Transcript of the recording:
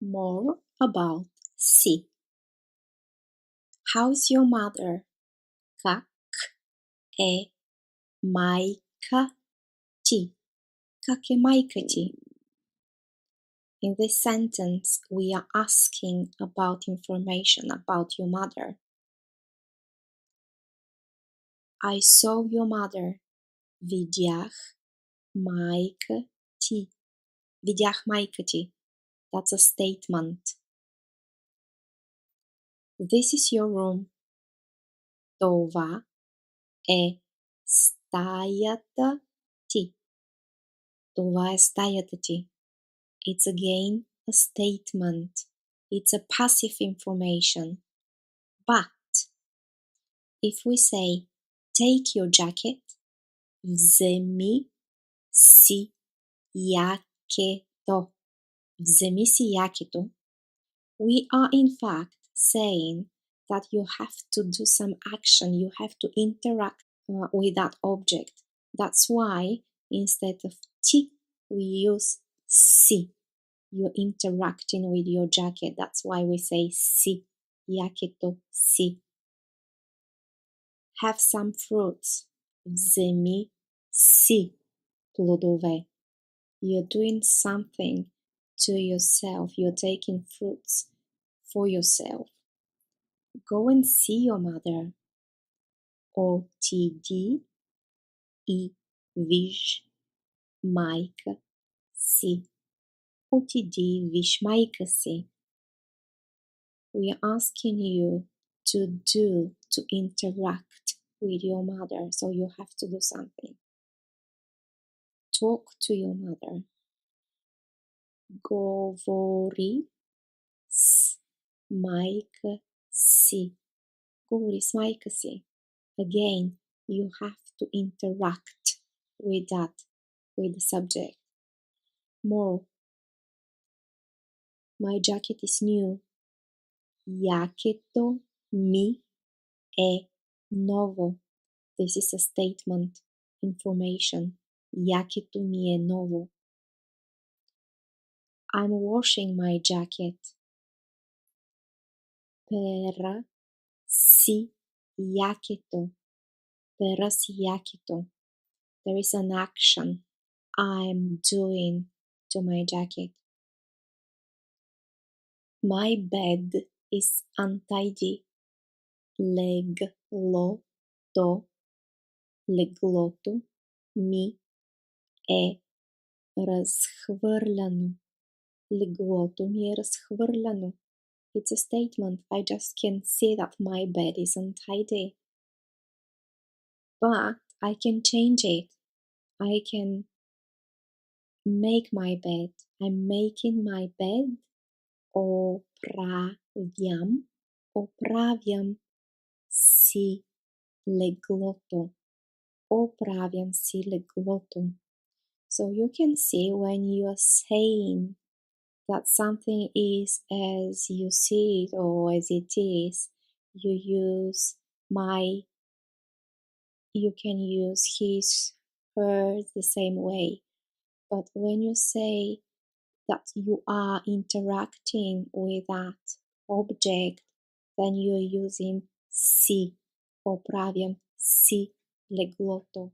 More about si. How's your mother? Как е майка ти? Как е майка ти? In this sentence, we are asking about information about your mother. I saw your mother. Видях майка ти. Видях майка ти. That's a statement. This is your room. Това е стаята ти. Това е стаята ти. It's again a statement. It's a passive information. But if we say, take your jacket, вземи си якето. Вземи си якето. We are in fact saying that you have to do some action, you have to interact with that object. That's why instead of ti, we use si. You're interacting with your jacket. That's why we say si. Якето си. Have some fruits. Вземи си плодове. You're doing something to yourself. You're taking fruits for yourself. Go and see your mother. Отиди и виж майка си. Отиди и виж майка си. We are asking you to interact with your mother, so you have to do something. Talk to your mother. Говори с майка си. Говори с майка си. Again, you have to interact with that, with the subject. More. My jacket is new. Якето ми е ново. This is a statement, information. Якето ми е ново. I'm washing my jacket. Пера си якето. Пера си якето. There is an action I'm doing to my jacket. My bed is untidy. Леглото ми е разхвърляно. Леглото ми е разхвърляно. It's a statement. I just can say that my bed is untidy. But I can change it. I can make my bed. I'm making my bed. Оправям си леглото. Оправям си леглото. So you can see when you are saying that something is as you see it or as it is, you use my, you can use his, hers the same way. But when you say that you are interacting with that object, then you're using си. Оправям си леглото.